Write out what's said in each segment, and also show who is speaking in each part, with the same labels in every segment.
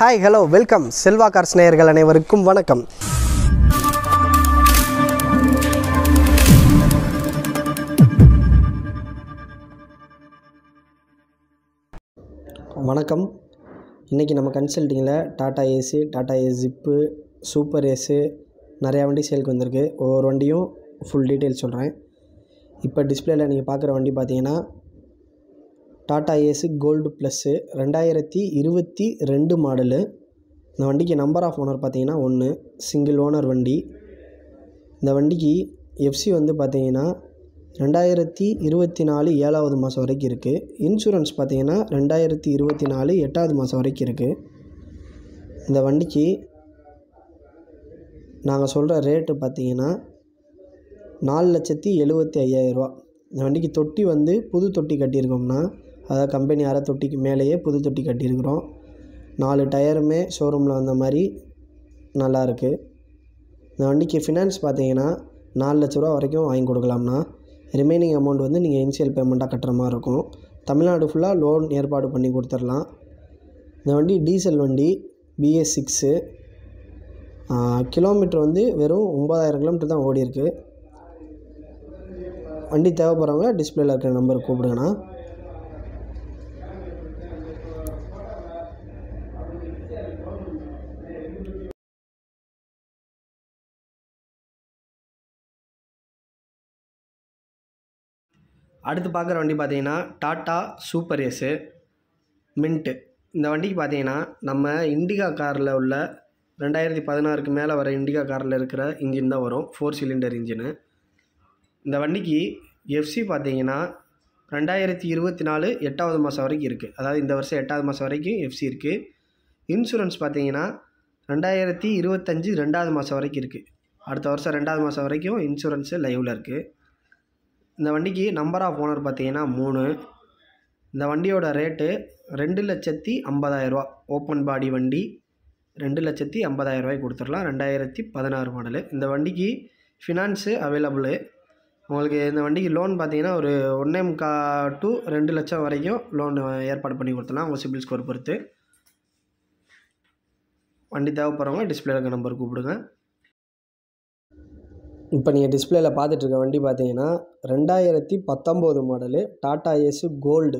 Speaker 1: Hi hello welcome Selva cars நேயர்கள் அனைவருக்கும் வணக்கம். வணக்கம். இன்றைக்கி நம்ம கன்சல்ட்டிங்கில் Tata ace, Tata ace zip, super ace நிறையா வண்டி சேலுக்கு வந்திருக்கு. ஒவ்வொரு வண்டியும் ஃபுல் டீட்டெயில் சொல்கிறேன். இப்போ டிஸ்பிளேயில் நீங்கள் பார்க்குற வண்டி பார்த்தீங்கன்னா Tata Ace Gold Plus 2022 model. இந்த வண்டிக்கு நம்பர் ஆஃப் ஓனர் பார்த்தீங்கன்னா 1, சிங்கிள் ஓனர் வண்டி. இந்த வண்டிக்கு எஃப்சி வந்து பார்த்தீங்கன்னா 2024 7வது மாதம் வரைக்கும் இருக்குது. இன்சூரன்ஸ் பார்த்தீங்கன்னா 2024 8வது மாதம் வரைக்கும் இருக்குது. இந்த வண்டிக்கு நாங்கள் சொல்கிற ரேட்டு பார்த்தீங்கன்னா 4,75,000 ரூபா. இந்த வண்டிக்கு தொட்டி வந்து புது தொட்டி கட்டியிருக்கோம்னா, அதாவது கம்பெனி அரை தொட்டிக்கு மேலேயே புது தொட்டி கட்டியிருக்கிறோம். 4 டயருமே ஷோரூமில் வந்த மாதிரி நல்லாயிருக்கு. இந்த வண்டிக்கு ஃபினான்ஸ் பார்த்தீங்கன்னா 4 லட்ச ரூபா வரைக்கும் வாங்கி கொடுக்கலாம்னா, ரிமைனிங் அமௌண்ட் வந்து நீங்கள் இனிஷியல் பேமெண்ட்டாக கட்டுற மாதிரி இருக்கும். தமிழ்நாடு ஃபுல்லாக லோன் ஏற்பாடு பண்ணி கொடுத்துடலாம். இந்த வண்டி டீசல் வண்டி, BS6. கிலோமீட்டர் வந்து வெறும் 9,000 கிலோமீட்டர் தான் ஓடி இருக்குது. வண்டி தேவைப்படுறவங்க டிஸ்பிளேயில் இருக்கிற நம்பருக்கு கூப்பிடுங்கண்ணா. அடுத்து பார்க்குற வண்டி பார்த்தீங்கன்னா டாட்டா சூப்பர் ஏஸு மின்ட்டு. இந்த வண்டிக்கு பார்த்தீங்கன்னா நம்ம இண்டிகா காரில் உள்ள 2016க்கு மேலே வர இண்டிகா காரில் இருக்கிற இன்ஜின் தான் வரும், 4 சிலிண்டர் இன்ஜினு. இந்த வண்டிக்கு எஃப்சி பார்த்தீங்கன்னா 2024 8வது மாதம் வரைக்கும் இருக்குது. அதாவது இந்த வருஷம் 8வது மாதம் வரைக்கும் எஃப்சி இருக்குது. இன்சூரன்ஸ் பார்த்தீங்கன்னா 2025 2வது மாதம் வரைக்கும் இருக்குது. அடுத்த வருஷம் 2வது மாதம் வரைக்கும் இன்சூரன்ஸு லைவில் இருக்குது. இந்த வண்டிக்கு நம்பர் ஆஃப் ஓனர் பார்த்தீங்கன்னா 3. இந்த வண்டியோட ரேட்டு 2,50,000 ரூபா. ஓப்பன் பாடி வண்டி 2,50,000 ரூபாய்க்கு கொடுத்துடலாம். 2016 மாடலு. இந்த வண்டிக்கு ஃபினான்ஸு அவைலபிளு. உங்களுக்கு இந்த வண்டிக்கு லோன் பார்த்தீங்கன்னா ஒரு 1.25 to 2 லட்சம் வரைக்கும் லோன் ஏற்பாடு பண்ணி கொடுத்துடலாம், உங்கள் சிபில் ஸ்கோர் பொறுத்து. வண்டி தேவைப்படுறவங்க டிஸ்பிளேல இருக்க நம்பர் கூப்பிடுங்க. இப்போ நீங்கள் டிஸ்பிளேயில் பார்த்துட்ருக்க வண்டி பார்த்தீங்கன்னா 2019 model Tata Ace gold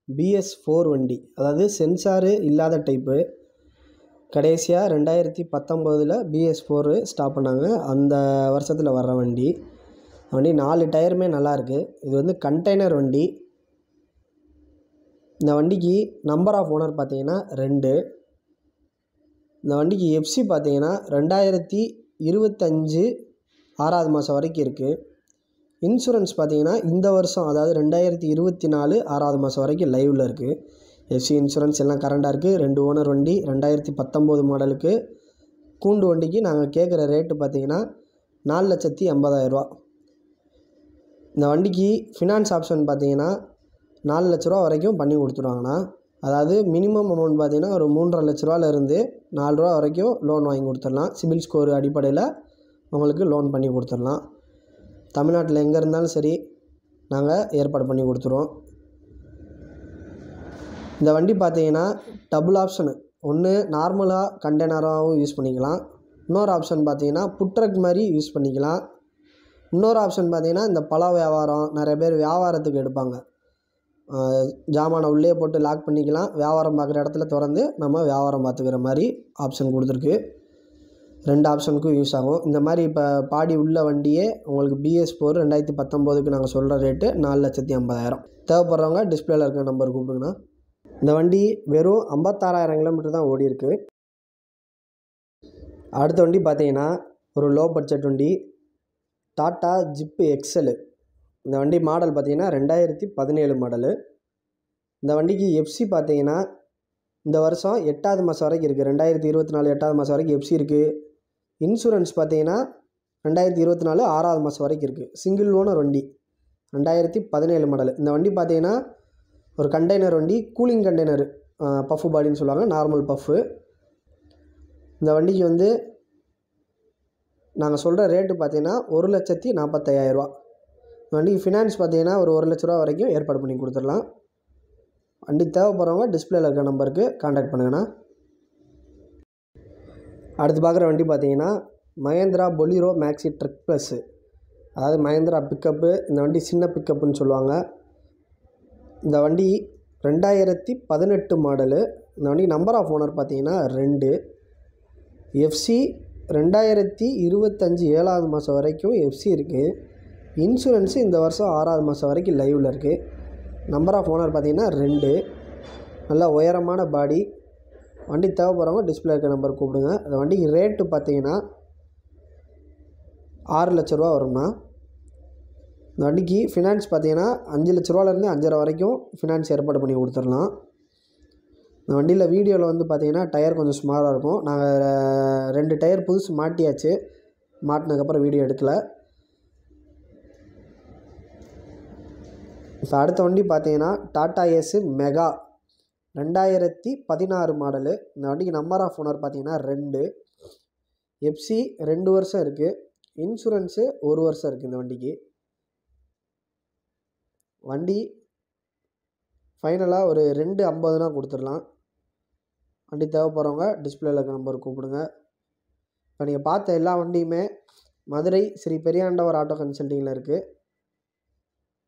Speaker 1: BS4 வண்டி. அதாவது சென்சாரு இல்லாத டைப்பு. கடைசியாக 2019 BS4 ஸ்டாப் பண்ணாங்க. அந்த வருஷத்தில் வர்ற வண்டி. வண்டி 4 டயருமே நல்லாயிருக்கு. இது வந்து கண்டெய்னர் வண்டி. இந்த வண்டிக்கு நம்பர் ஆஃப் ஓனர் பார்த்தீங்கன்னா 2. இந்த வண்டிக்கு எஃப்சி பார்த்தீங்கன்னா 2025 6வது மாதம் வரைக்கும் இருக்குது. இன்சூரன்ஸ் பார்த்தீங்கன்னா இந்த வருஷம், அதாவது 2024 6வது மாதம் வரைக்கும் லைவில் இருக்குது. எஃப்சி இன்சூரன்ஸ் எல்லாம் கரண்டாக இருக்குது. 2 ஓனர் வண்டி. 2019 மாடலுக்கு கூண்டு வண்டிக்கு நாங்கள் கேட்குற ரேட்டு பார்த்தீங்கன்னா 4,80,000 ரூபா. இந்த வண்டிக்கு ஃபினான்ஸ் ஆப்ஷன் பார்த்தீங்கன்னா 4 லட்ச ரூபா வரைக்கும் பண்ணி கொடுத்துருவாங்கண்ணா. அதாவது மினிமம் அமௌண்ட் பார்த்தீங்கன்னா ஒரு 3.5 லட்ச ரூபாலேருந்து 4 ரூபா வரைக்கும் லோன் வாங்கி கொடுத்துடலாம். சிபில் ஸ்கோர் அடிப்படையில் உங்களுக்கு லோன் பண்ணி கொடுத்துடலாம். தமிழ்நாட்டில் எங்கே இருந்தாலும் சரி நாங்கள் ஏற்பாடு பண்ணி கொடுத்துருவோம். இந்த வண்டி பார்த்தீங்கன்னா டபுள் ஆப்ஷனு. ஒன்று நார்மலாக கண்டெய்னராகவும் யூஸ் பண்ணிக்கலாம். இன்னொரு ஆப்ஷன் பார்த்தீங்கன்னா புட்ரக் மாதிரி யூஸ் பண்ணிக்கலாம். இன்னொரு ஆப்ஷன் பார்த்தீங்கன்னா இந்த பழ வியாபாரம், நிறைய பேர் வியாபாரத்துக்கு எடுப்பாங்க. ஜாமானை உள்ளே போட்டு லாக் பண்ணிக்கலாம். வியாபாரம் பார்க்குற இடத்துல திறந்து நம்ம வியாபாரம் பார்த்துக்கிற மாதிரி ஆப்ஷன் கொடுத்துருக்கு. 2 ஆப்ஷனுக்கும் யூஸ் ஆகும். இந்த மாதிரி இப்போ பாடி உள்ள வண்டியே உங்களுக்கு BS4 2019க்கு நாங்கள் சொல்கிற ரேட்டு 4,50,000. தேவைப்படுறவங்க டிஸ்பிளேயில் இருக்கிற நம்பர் கூப்பிடுங்கண்ணா. இந்த வண்டி வெறும் 56,000 கிலோமீட்டர் தான் ஓடி இருக்குது. அடுத்த வண்டி பார்த்தீங்கன்னா ஒரு லோ பட்ஜெட் வண்டி, டாட்டா ஜிப்பு எக்ஸலு. இந்த வண்டி மாடல் பார்த்தீங்கன்னா 2017 மாடலு. இந்த வண்டிக்கு எஃப்சி பார்த்தீங்கன்னா இந்த வருஷம் 8வது மாதம் வரைக்கும் இருக்குது. 2024 8வது மாதம் வரைக்கும் எஃப்சி இருக்குது. இன்சூரன்ஸ் பார்த்தீங்கன்னா 2024 6வது மாதம் வரைக்கும் இருக்குது. சிங்கிள் ஓனர் வண்டி, 2017 மாடல். இந்த வண்டி பார்த்தீங்கன்னா ஒரு கண்டெய்னர் வண்டி, கூலிங் கண்டெய்னர், பஃப்பு பாடின்னு சொல்லுவாங்க, நார்மல் பஃப்பு. இந்த வண்டிக்கு வந்து நாங்கள் சொல்கிற ரேட்டு பார்த்தீங்கன்னா 1,40,000 ரூபா. இந்த வண்டிக்கு ஃபினான்ஸ் பார்த்தீங்கன்னா ஒரு 1 லட்ச ரூபா வரைக்கும் ஏற்பாடு பண்ணி கொடுத்துடலாம். வண்டி தேவைப்படுறவங்க டிஸ்பிளேல இருக்க நம்பருக்கு கான்டாக்ட் பண்ணுங்கண்ணா. அடுத்து பார்க்குற வண்டி பார்த்தீங்கன்னா Mahindra Bolero Maxi truck plus, அதாவது மகேந்திரா பிக்கப்பு. இந்த வண்டி சின்ன பிக்கப்புன்னு சொல்லுவாங்க. இந்த வண்டி 2018 மாடலு. இந்த வண்டி நம்பர் ஆஃப் ஓனர் பார்த்தீங்கன்னா 2. எஃப்சி 2025 7வது மாதம் வரைக்கும் எஃப்சி இருக்குது. இன்சூரன்ஸு இந்த வருஷம் 6வது மாதம் வரைக்கும் லைவில் இருக்குது. நம்பர் ஆஃப் ஓனர் பார்த்தீங்கன்னா 2. நல்ல உயரமான பாடி. வண்டி தேவைப்படுறவங்க டிஸ்பிளே இருக்க நம்பர் கூப்பிடுங்க. அந்த வண்டிக்கு ரேட்டு பார்த்தீங்கன்னா 6 லட்ச ரூபா வரும்னா. இந்த வண்டிக்கு ஃபினான்ஸ் பார்த்தீங்கன்னா 5 லட்ச ரூபாலேருந்து 5.5 வரைக்கும் ஃபினான்ஸ் ஏற்பாடு பண்ணி கொடுத்துடலாம். இந்த வண்டியில் வீடியோவில் வந்து பார்த்தீங்கன்னா டயர் கொஞ்சம் ஸ்மாலாக இருக்கும். நாங்கள் 2 டயர் புதுசு மாட்டியாச்சு. மாட்டினதுக்கப்புறம் வீடியோ எடுக்கலை. இப்போ அடுத்த வண்டி பார்த்தீங்கன்னா டாடா ஏஸு மெகா 2016 மாடலு. இந்த வண்டிக்கு நம்பர் ஆஃப் ஓனர் பார்த்தீங்கன்னா 2. எஃப்சி 2 வருஷம் இருக்குது. இன்சூரன்ஸு 1 வருஷம் இருக்குது. இந்த வண்டிக்கு வண்டி ஃபைனலாக ஒரு 250னா கொடுத்துடலாம். வண்டி தேவைப்படுறவங்க டிஸ்பிளேல இருக்க நம்பர் கூப்பிடுங்க. இப்போ நீங்கள் பார்த்த எல்லா வண்டியுமே மதுரை ஸ்ரீ பெரியாண்டவர் ஆட்டோ கன்சல்ட்டிங்கில் இருக்குது.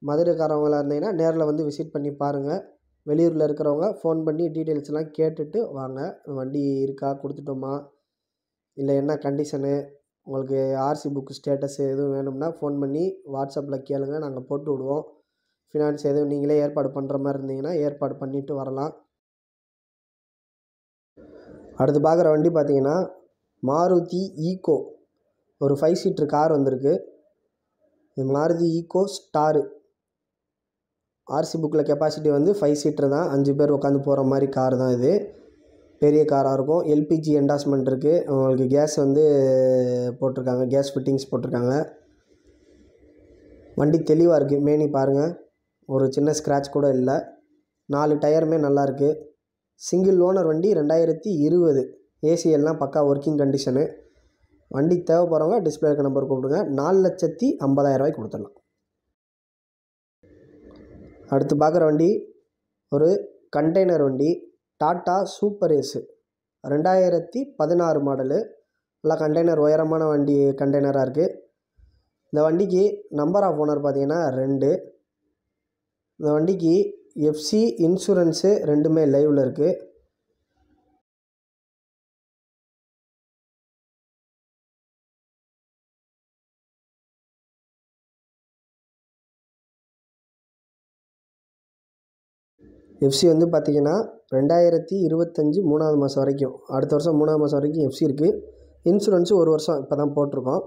Speaker 1: மதுரைக்காரவங்களாக இருந்தீங்கன்னா நேரில் வந்து விசிட் பண்ணி பாருங்கள். வெளியூரில் இருக்கிறவங்க ஃபோன் பண்ணி டீட்டெயில்ஸ்லாம் கேட்டுட்டு வாங்க. வண்டி இருக்கா, கொடுத்துட்டோமா, இல்லை என்ன கண்டிஷனு, உங்களுக்கு ஆர்சி புக்கு ஸ்டேட்டஸ் எதுவும் வேணும்னா ஃபோன் பண்ணி வாட்ஸ்அப்பில் கேளுங்க. நாங்கள் போட்டு விடுவோம். ஃபினான்ஸ் எதுவும் நீங்களே ஏற்பாடு பண்ணுற மாதிரி இருந்தீங்கன்னா ஏற்பாடு பண்ணிவிட்டு வரலாம். அடுத்து பார்க்குற வண்டி பார்த்தீங்கன்னா மாருதி ஈக்கோ, ஒரு 5 சீட்ரு கார் வந்திருக்கு. இது மாருதி ஈக்கோ ஸ்டாரு. ஆர்சி புக்கில் கெப்பாசிட்டி வந்து 5 சீட்ரு தான். 5 பேர் உட்காந்து போகிற மாதிரி கார் தான் இது. பெரிய காராக இருக்கும். எல்பிஜி என்டாஸ்மெண்ட் இருக்குது. உங்களுக்கு கேஸ் வந்து போட்டிருக்காங்க, கேஸ் ஃபிட்டிங்ஸ் போட்டிருக்காங்க. வண்டி தெளிவாக இருக்குது. மேனி பாருங்கள், ஒரு சின்ன ஸ்க்ராட்ச் கூட இல்லை. 4 டயருமே நல்லாயிருக்கு. சிங்கிள் ஓனர் வண்டி. 2020. ஏசி எல்லாம் பக்கா ஒர்க்கிங் கண்டிஷனு. வண்டி தேவைப்படுறவங்க டிஸ்பிளே இருக்க நம்பர் கூப்பிடுங்க. 4,50,000 ரூபாய்க்கு கொடுத்துடலாம். அடுத்து பார்க்குற வண்டி ஒரு கண்டெய்னர் வண்டி டாட்டா சூப்பர் ஏஸு 2016 மாடலு. நல்லா கண்டெய்னர் உயரமான வண்டி கண்டெய்னராக இருக்குது. இந்த வண்டிக்கு நம்பர் ஆஃப் ஓனர் பார்த்தீங்கன்னா 2. இந்த வண்டிக்கு எஃப்சி இன்சூரன்ஸு 2மே லைவில் இருக்குது. எஃப்சி வந்து பார்த்திங்கன்னா 2025 3வது மாதம் வரைக்கும், அடுத்த வருஷம் 3வது மாதம் வரைக்கும் எஃப்சி இருக்குது. இன்சூரன்ஸு 1 வருஷம் இப்போ தான் போட்டிருக்கோம்.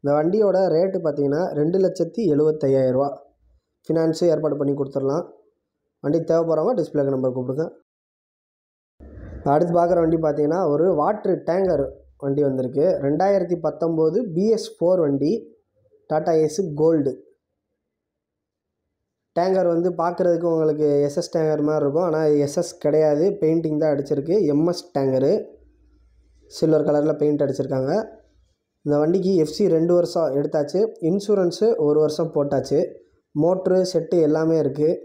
Speaker 1: இந்த வண்டியோட ரேட்டு பார்த்திங்கன்னா 2,75,000 ரூபா. ஃபினான்ஸு ஏற்பாடு பண்ணி கொடுத்துடலாம். வண்டி தேவைப்படுறவங்க டிஸ்பிளே நம்பர் கூப்பிடுங்க. அடுத்து பார்க்குற வண்டி பார்த்திங்கன்னா ஒரு வாட்ரு டேங்கர் வண்டி வந்திருக்கு. 2019 BS4 வண்டி டாடா ஏஸு கோல்டு. டேங்கர் வந்து பார்க்குறதுக்கு உங்களுக்கு எஸ்எஸ் டேங்கர் மாதிரி இருக்கும். ஆனால் எஸ்எஸ் கிடையாது, பெயிண்டிங் தான் அடிச்சிருக்கு. எம்எஸ் டேங்கரு, சில்வர் கலரில் பெயிண்ட் அடிச்சிருக்காங்க. இந்த வண்டிக்கு எஃப்சி 2 வருஷம் எடுத்தாச்சு. இன்சூரன்ஸு 1 வருஷம் போட்டாச்சு. மோட்ரு செட்டு எல்லாமே இருக்குது.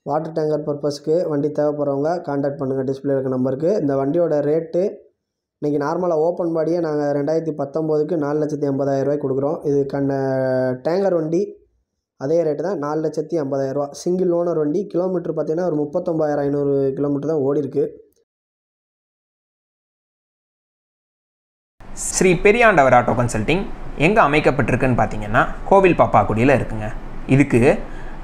Speaker 1: வாட்டர் டேங்கர் பர்பஸ்க்கு வண்டி தேவைப்படுறவங்க கான்டாக்ட் பண்ணுங்கள் டிஸ்பிளே இருக்க நம்பருக்கு. இந்த வண்டியோட ரேட்டு இன்றைக்கி நார்மலாக ஓப்பன் பாடியே நாங்கள் 2019க்கு 4,80,000 ரூபாய்க்கு கொடுக்குறோம். இது டேங்கர் வண்டி அதே ரேட்டு தான், 4,50,000 ரூபா. சிங்கிள் ஓனர் வண்டி. கிலோமீட்டர் பார்த்தீங்கன்னா ஒரு 39,500 கிலோமீட்டர் தான் ஓடி இருக்குது.
Speaker 2: ஸ்ரீ பெரியாண்டவர் ஆட்டோ கன்சல்ட்டிங் எங்கே அமைக்கப்பட்டிருக்குன்னு பார்த்தீங்கன்னா கோவில் பாப்பாக்குடியில் இருக்குங்க. இதுக்கு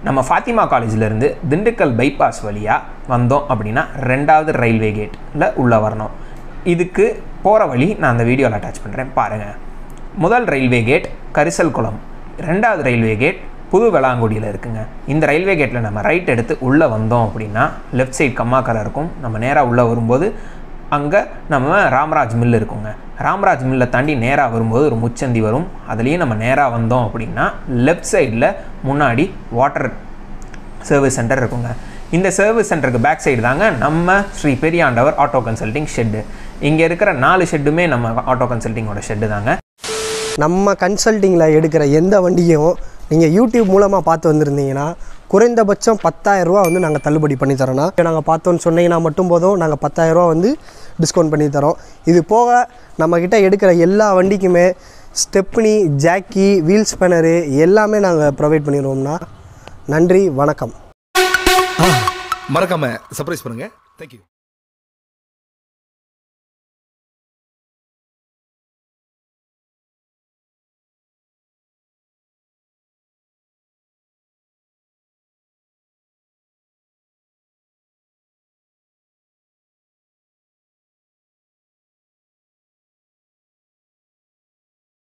Speaker 2: நம்ம ஃபாத்திமா காலேஜிலேருந்து திண்டுக்கல் பைபாஸ் வழியாக வந்தோம் அப்படின்னா 2வது ரயில்வே கேட்டில் உள்ளே வரணும். இதுக்கு போகிற வழி நான் அந்த வீடியோவில் அட்டாச் பண்ணுறேன் பாருங்கள். முதல் ரயில்வே கேட் கரிசல் குளம், 2வது ரயில்வே கேட் புது வெளாங்குடியில் இருக்குங்க. இந்த ரயில்வே கேட்டில் நம்ம ரைட் எடுத்து உள்ளே வந்தோம் அப்படின்னா லெஃப்ட் சைட் கம்மாக்கரை இருக்கும். நம்ம நேராக உள்ளே வரும்போது அங்கே நம்ம ராமராஜ் மில் இருக்குங்க. ராமராஜ் மில்லை தாண்டி நேராக வரும்போது ஒரு முச்சந்தி வரும். அதுலேயும் நம்ம நேராக வந்தோம் அப்படின்னா லெஃப்ட் சைடில் முன்னாடி வாட்டர் சர்வீஸ் சென்டர் இருக்குங்க. இந்த சர்வீஸ் சென்டருக்கு பேக் சைடு தாங்க நம்ம Sri Periyandavar auto consulting shed. இங்கே இருக்கிற 4 ஷெட்டுமே நம்ம ஆட்டோ கன்சல்ட்டிங்கோட ஷெட்டு தாங்க.
Speaker 1: நம்ம கன்சல்ட்டிங்கில் எடுக்கிற எந்த வண்டியும் நீங்கள் யூடியூப் மூலமாக பார்த்து வந்திருந்தீங்கன்னா குறைந்தபட்சம் 10,000 ரூபா வந்து நாங்கள் தள்ளுபடி பண்ணி தரோன்னா நாங்கள் பார்த்தோன்னு சொன்னீங்கன்னா மட்டும் போதும். நாங்கள் 10,000 ரூபா வந்து டிஸ்கவுண்ட் பண்ணி தரோம். இது போக நம்மக்கிட்ட எடுக்கிற எல்லா வண்டிக்குமே ஸ்டெப்னி, ஜாக்கி, வீல் ஸ்பேனரு எல்லாமே நாங்கள் ப்ரொவைட் பண்ணிடுவோம்னா. நன்றி, வணக்கம்.
Speaker 3: மறக்காம சர்ப்ரைஸ் பண்ணுங்க. தேங்க்யூ.